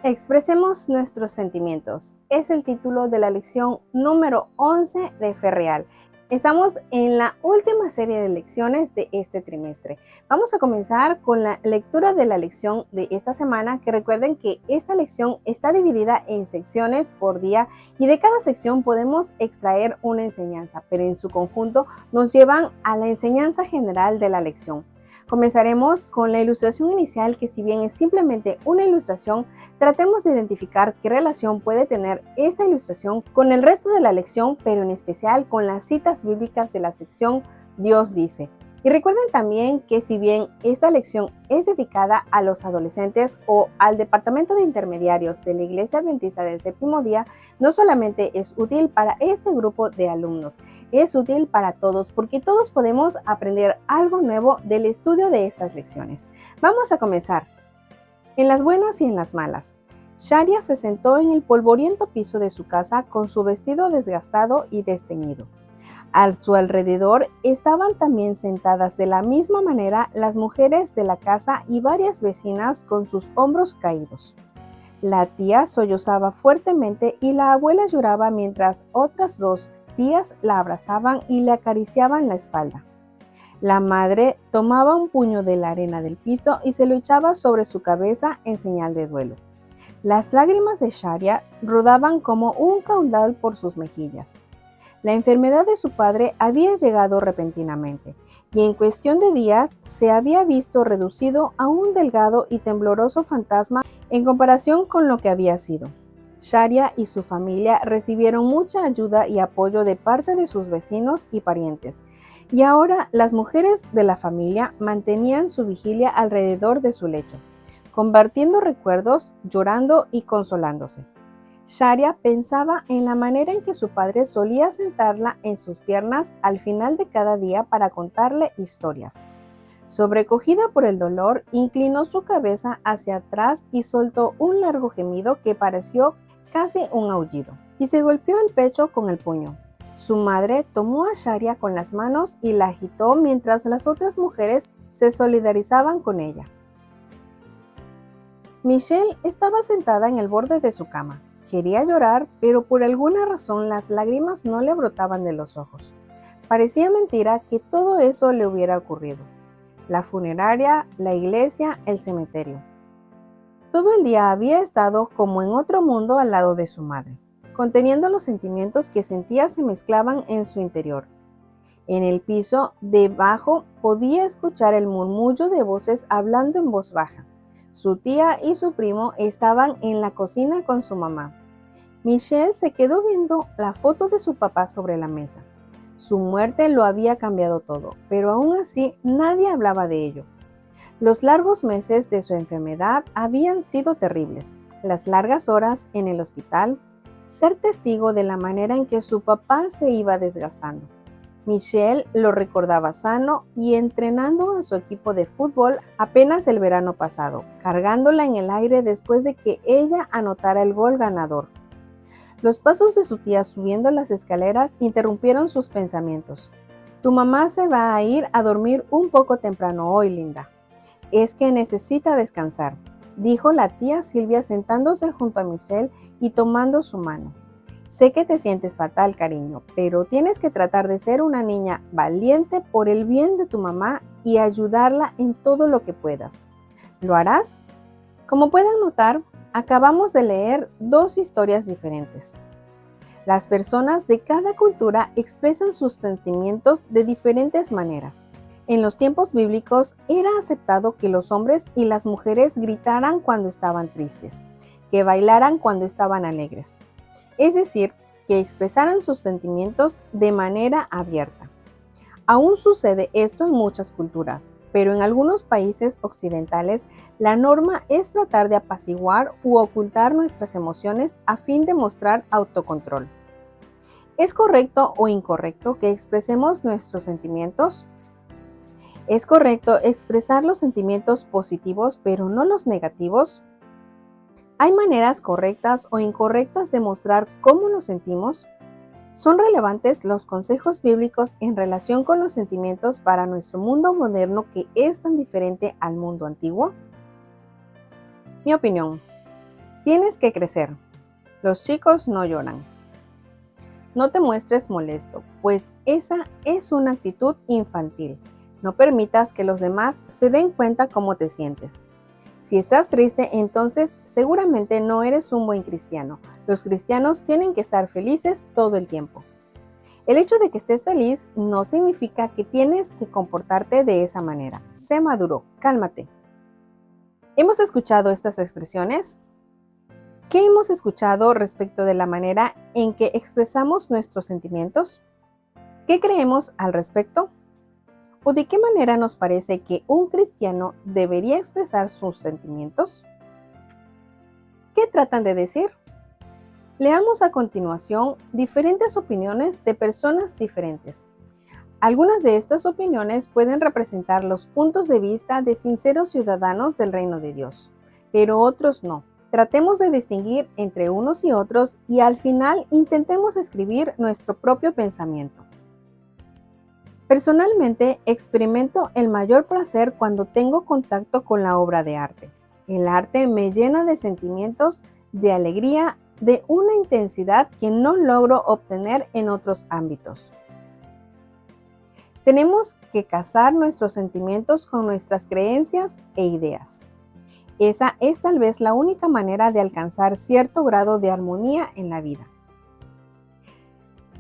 Expresemos nuestros sentimientos. Es el título de la lección número 11 de Fe Real. Estamos en la última serie de lecciones de este trimestre. Vamos a comenzar con la lectura de la lección de esta semana, que recuerden que esta lección está dividida en secciones por día y de cada sección podemos extraer una enseñanza, pero en su conjunto nos llevan a la enseñanza general de la lección. Comenzaremos con la ilustración inicial, que si bien es simplemente una ilustración, tratemos de identificar qué relación puede tener esta ilustración con el resto de la lección, pero en especial con las citas bíblicas de la sección Dios dice. Y recuerden también que si bien esta lección es dedicada a los adolescentes o al departamento de intermediarios de la Iglesia Adventista del Séptimo Día, no solamente es útil para este grupo de alumnos, es útil para todos porque todos podemos aprender algo nuevo del estudio de estas lecciones. Vamos a comenzar. En las buenas y en las malas. Sharia se sentó en el polvoriento piso de su casa con su vestido desgastado y desteñido. A su alrededor estaban también sentadas de la misma manera las mujeres de la casa y varias vecinas con sus hombros caídos. La tía sollozaba fuertemente y la abuela lloraba mientras otras dos tías la abrazaban y le acariciaban la espalda. La madre tomaba un puño de la arena del piso y se lo echaba sobre su cabeza en señal de duelo. Las lágrimas de Sharia rodaban como un caudal por sus mejillas. La enfermedad de su padre había llegado repentinamente y en cuestión de días se había visto reducido a un delgado y tembloroso fantasma en comparación con lo que había sido. Sharia y su familia recibieron mucha ayuda y apoyo de parte de sus vecinos y parientes, y ahora las mujeres de la familia mantenían su vigilia alrededor de su lecho, compartiendo recuerdos, llorando y consolándose. Sharia pensaba en la manera en que su padre solía sentarla en sus piernas al final de cada día para contarle historias. Sobrecogida por el dolor, inclinó su cabeza hacia atrás y soltó un largo gemido que pareció casi un aullido, y se golpeó el pecho con el puño. Su madre tomó a Sharia con las manos y la agitó mientras las otras mujeres se solidarizaban con ella. Michelle estaba sentada en el borde de su cama. Quería llorar, pero por alguna razón las lágrimas no le brotaban de los ojos. Parecía mentira que todo eso le hubiera ocurrido. La funeraria, la iglesia, el cementerio. Todo el día había estado como en otro mundo al lado de su madre, conteniendo los sentimientos que sentía se mezclaban en su interior. En el piso debajo podía escuchar el murmullo de voces hablando en voz baja. Su tía y su primo estaban en la cocina con su mamá. Michelle se quedó viendo la foto de su papá sobre la mesa. Su muerte lo había cambiado todo, pero aún así nadie hablaba de ello. Los largos meses de su enfermedad habían sido terribles. Las largas horas en el hospital, ser testigo de la manera en que su papá se iba desgastando. Michelle lo recordaba sano y entrenando a su equipo de fútbol apenas el verano pasado, cargándola en el aire después de que ella anotara el gol ganador. Los pasos de su tía subiendo las escaleras interrumpieron sus pensamientos. Tu mamá se va a ir a dormir un poco temprano hoy, Linda. Es que necesita descansar, dijo la tía Silvia sentándose junto a Michelle y tomando su mano. Sé que te sientes fatal, cariño, pero tienes que tratar de ser una niña valiente por el bien de tu mamá y ayudarla en todo lo que puedas. ¿Lo harás? Como pueden notar, acabamos de leer dos historias diferentes. Las personas de cada cultura expresan sus sentimientos de diferentes maneras. En los tiempos bíblicos era aceptado que los hombres y las mujeres gritaran cuando estaban tristes, que bailaran cuando estaban alegres. Es decir, que expresaran sus sentimientos de manera abierta. Aún sucede esto en muchas culturas, pero en algunos países occidentales la norma es tratar de apaciguar u ocultar nuestras emociones a fin de mostrar autocontrol. ¿Es correcto o incorrecto que expresemos nuestros sentimientos? ¿Es correcto expresar los sentimientos positivos pero no los negativos? ¿Hay maneras correctas o incorrectas de mostrar cómo nos sentimos? ¿Son relevantes los consejos bíblicos en relación con los sentimientos para nuestro mundo moderno que es tan diferente al mundo antiguo? Mi opinión. Tienes que crecer. Los chicos no lloran. No te muestres molesto, pues esa es una actitud infantil. No permitas que los demás se den cuenta cómo te sientes. Si estás triste, entonces seguramente no eres un buen cristiano. Los cristianos tienen que estar felices todo el tiempo. El hecho de que estés feliz no significa que tienes que comportarte de esa manera. Sé maduro, cálmate. ¿Hemos escuchado estas expresiones? ¿Qué hemos escuchado respecto de la manera en que expresamos nuestros sentimientos? ¿Qué creemos al respecto? ¿O de qué manera nos parece que un cristiano debería expresar sus sentimientos? ¿Qué tratan de decir? Leamos a continuación diferentes opiniones de personas diferentes. Algunas de estas opiniones pueden representar los puntos de vista de sinceros ciudadanos del reino de Dios, pero otros no. Tratemos de distinguir entre unos y otros y al final intentemos escribir nuestro propio pensamiento. Personalmente, experimento el mayor placer cuando tengo contacto con la obra de arte. El arte me llena de sentimientos de alegría, de una intensidad que no logro obtener en otros ámbitos. Tenemos que casar nuestros sentimientos con nuestras creencias e ideas. Esa es tal vez la única manera de alcanzar cierto grado de armonía en la vida.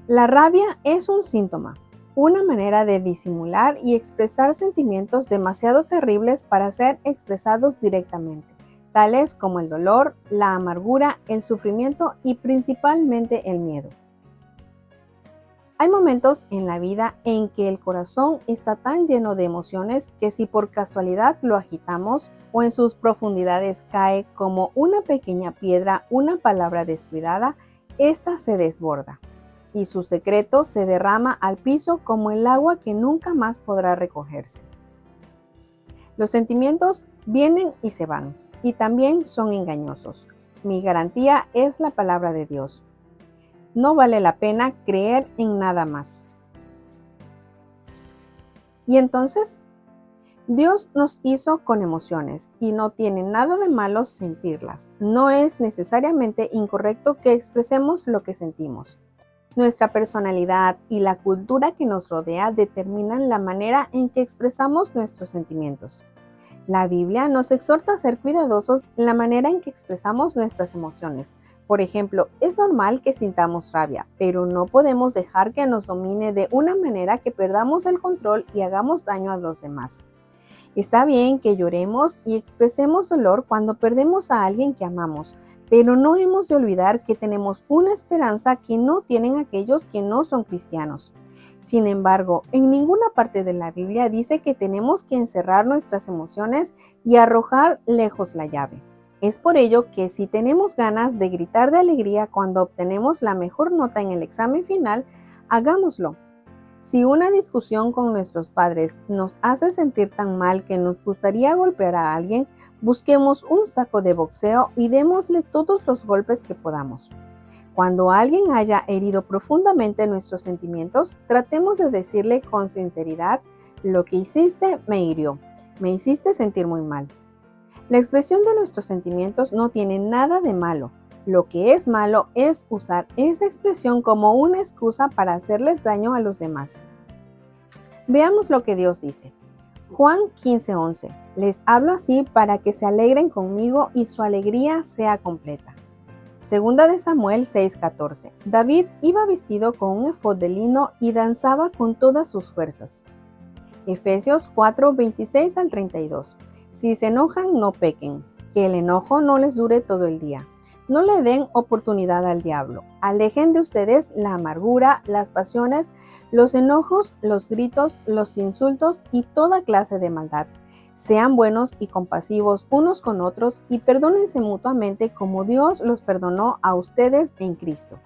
La rabia es un síntoma, una manera de disimular y expresar sentimientos demasiado terribles para ser expresados directamente, tales como el dolor, la amargura, el sufrimiento y principalmente el miedo. Hay momentos en la vida en que el corazón está tan lleno de emociones que si por casualidad lo agitamos o en sus profundidades cae como una pequeña piedra una palabra descuidada, ésta se desborda y su secreto se derrama al piso como el agua que nunca más podrá recogerse. Los sentimientos vienen y se van, y también son engañosos. Mi garantía es la palabra de Dios. No vale la pena creer en nada más. Y entonces, Dios nos hizo con emociones y no tiene nada de malo sentirlas. No es necesariamente incorrecto que expresemos lo que sentimos. Nuestra personalidad y la cultura que nos rodea determinan la manera en que expresamos nuestros sentimientos. La Biblia nos exhorta a ser cuidadosos en la manera en que expresamos nuestras emociones. Por ejemplo, es normal que sintamos rabia, pero no podemos dejar que nos domine de una manera que perdamos el control y hagamos daño a los demás. Está bien que lloremos y expresemos dolor cuando perdemos a alguien que amamos, pero no hemos de olvidar que tenemos una esperanza que no tienen aquellos que no son cristianos. Sin embargo, en ninguna parte de la Biblia dice que tenemos que encerrar nuestras emociones y arrojar lejos la llave. Es por ello que si tenemos ganas de gritar de alegría cuando obtenemos la mejor nota en el examen final, hagámoslo. Si una discusión con nuestros padres nos hace sentir tan mal que nos gustaría golpear a alguien, busquemos un saco de boxeo y démosle todos los golpes que podamos. Cuando alguien haya herido profundamente nuestros sentimientos, tratemos de decirle con sinceridad: lo que hiciste me hirió, me hiciste sentir muy mal. La expresión de nuestros sentimientos no tiene nada de malo. Lo que es malo es usar esa expresión como una excusa para hacerles daño a los demás. Veamos lo que Dios dice. Juan 15:11. Les hablo así para que se alegren conmigo y su alegría sea completa. Segunda de Samuel 6:14. David iba vestido con un efod de lino y danzaba con todas sus fuerzas. Efesios 4:26 al 32. Si se enojan, no pequen, que el enojo no les dure todo el día. No le den oportunidad al diablo. Alejen de ustedes la amargura, las pasiones, los enojos, los gritos, los insultos y toda clase de maldad. Sean buenos y compasivos unos con otros y perdónense mutuamente como Dios los perdonó a ustedes en Cristo.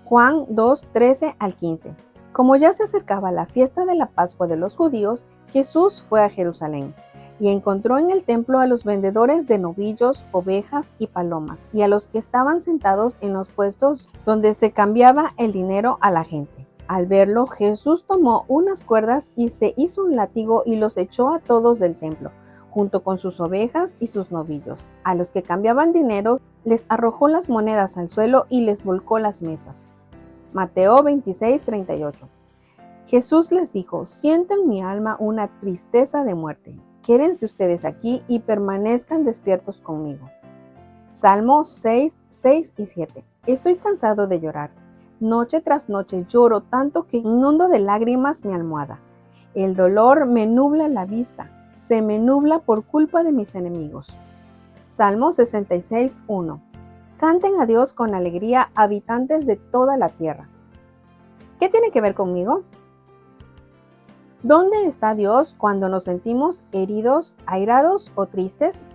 Juan 2:13 al 15. Como ya se acercaba la fiesta de la Pascua de los judíos, Jesús fue a Jerusalén y encontró en el templo a los vendedores de novillos, ovejas y palomas, y a los que estaban sentados en los puestos donde se cambiaba el dinero a la gente. Al verlo, Jesús tomó unas cuerdas y se hizo un látigo y los echó a todos del templo, junto con sus ovejas y sus novillos. A los que cambiaban dinero, Les arrojó las monedas al suelo y les volcó las mesas. Mateo 26:38. Jesús les dijo: siento en mi alma una tristeza de muerte. Quédense ustedes aquí y permanezcan despiertos conmigo. Salmo 6 y 7. Estoy cansado de llorar. Noche tras noche lloro tanto que inundo de lágrimas mi almohada. El dolor me nubla la vista, se me nubla por culpa de mis enemigos. Salmo 66:1. Canten a Dios con alegría, habitantes de toda la tierra. ¿Qué tiene que ver conmigo? ¿Dónde está Dios cuando nos sentimos heridos, airados o tristes?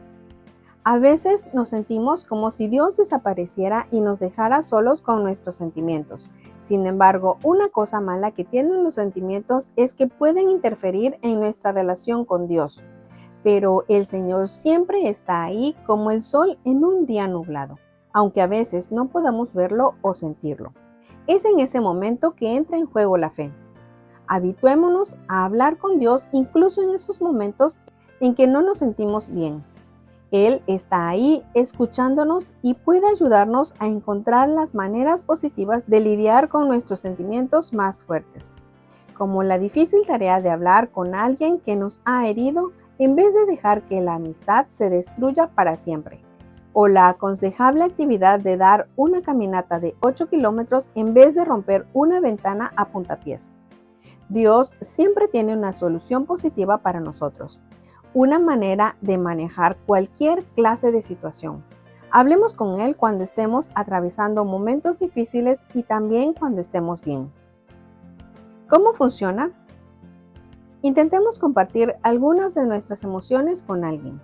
A veces nos sentimos como si Dios desapareciera y nos dejara solos con nuestros sentimientos. Sin embargo, una cosa mala que tienen los sentimientos es que pueden interferir en nuestra relación con Dios. Pero el Señor siempre está ahí como el sol en un día nublado, aunque a veces no podamos verlo o sentirlo. Es en ese momento que entra en juego la fe. Habituémonos a hablar con Dios incluso en esos momentos en que no nos sentimos bien. Él está ahí escuchándonos y puede ayudarnos a encontrar las maneras positivas de lidiar con nuestros sentimientos más fuertes, como la difícil tarea de hablar con alguien que nos ha herido en vez de dejar que la amistad se destruya para siempre, o la aconsejable actividad de dar una caminata de 8 kilómetros en vez de romper una ventana a puntapiés. Dios siempre tiene una solución positiva para nosotros, una manera de manejar cualquier clase de situación. Hablemos con Él cuando estemos atravesando momentos difíciles y también cuando estemos bien. ¿Cómo funciona? Intentemos compartir algunas de nuestras emociones con alguien.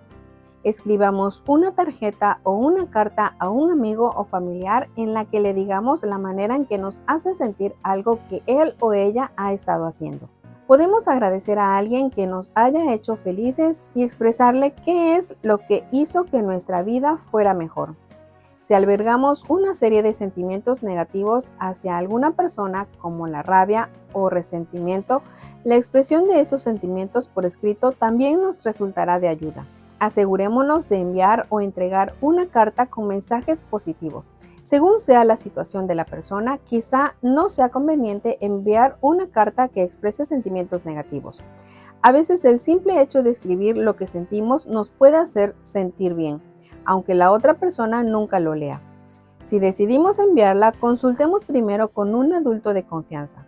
Escribamos una tarjeta o una carta a un amigo o familiar en la que le digamos la manera en que nos hace sentir algo que él o ella ha estado haciendo. Podemos agradecer a alguien que nos haya hecho felices y expresarle qué es lo que hizo que nuestra vida fuera mejor. Si albergamos una serie de sentimientos negativos hacia alguna persona, como la rabia o resentimiento, la expresión de esos sentimientos por escrito también nos resultará de ayuda. Asegurémonos de enviar o entregar una carta con mensajes positivos. Según sea la situación de la persona, quizá no sea conveniente enviar una carta que exprese sentimientos negativos. A veces el simple hecho de escribir lo que sentimos nos puede hacer sentir bien, aunque la otra persona nunca lo lea. Si decidimos enviarla, consultemos primero con un adulto de confianza.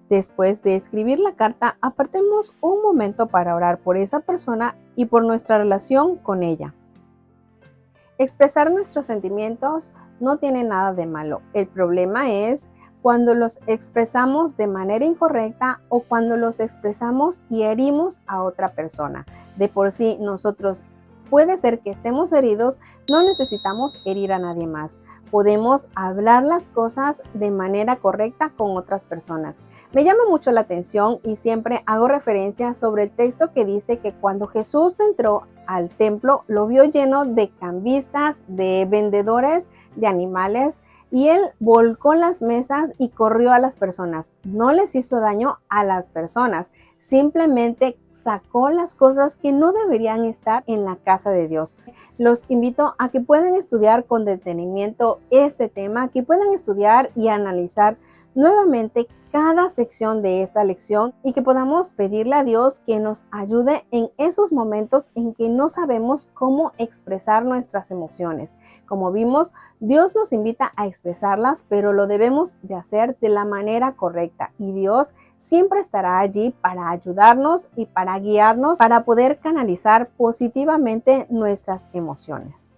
Después de escribir la carta, apartemos un momento para orar por esa persona y por nuestra relación con ella. Expresar nuestros sentimientos no tiene nada de malo. El problema es cuando los expresamos de manera incorrecta o cuando los expresamos y herimos a otra persona. De por sí, nosotros puede ser que estemos heridos, no necesitamos herir a nadie más. Podemos hablar las cosas de manera correcta con otras personas. Me llama mucho la atención y siempre hago referencia sobre el texto que dice que cuando Jesús entró al templo, lo vio lleno de cambistas, de vendedores de animales, y él volcó las mesas y corrió a las personas. No les hizo daño a las personas, simplemente sacó las cosas que no deberían estar en la casa de Dios. Los invito a que puedan estudiar con detenimiento este tema, que puedan estudiar y analizar nuevamente cada sección de esta lección y que podamos pedirle a Dios que nos ayude en esos momentos en que no sabemos cómo expresar nuestras emociones. Como vimos, Dios nos invita a expresarlas, pero lo debemos de hacer de la manera correcta y Dios siempre estará allí para ayudarnos y para guiarnos para poder canalizar positivamente nuestras emociones.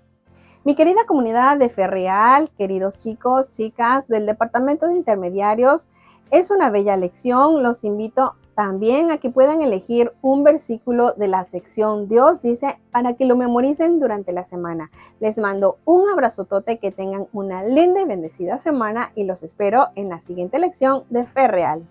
Mi querida comunidad de Fe Real, queridos chicos, chicas del Departamento de Intermediarios, es una bella lección. Los invito también a que puedan elegir un versículo de la sección Dios dice para que lo memoricen durante la semana. Les mando un abrazotote, que tengan una linda y bendecida semana y los espero en la siguiente lección de Fe Real.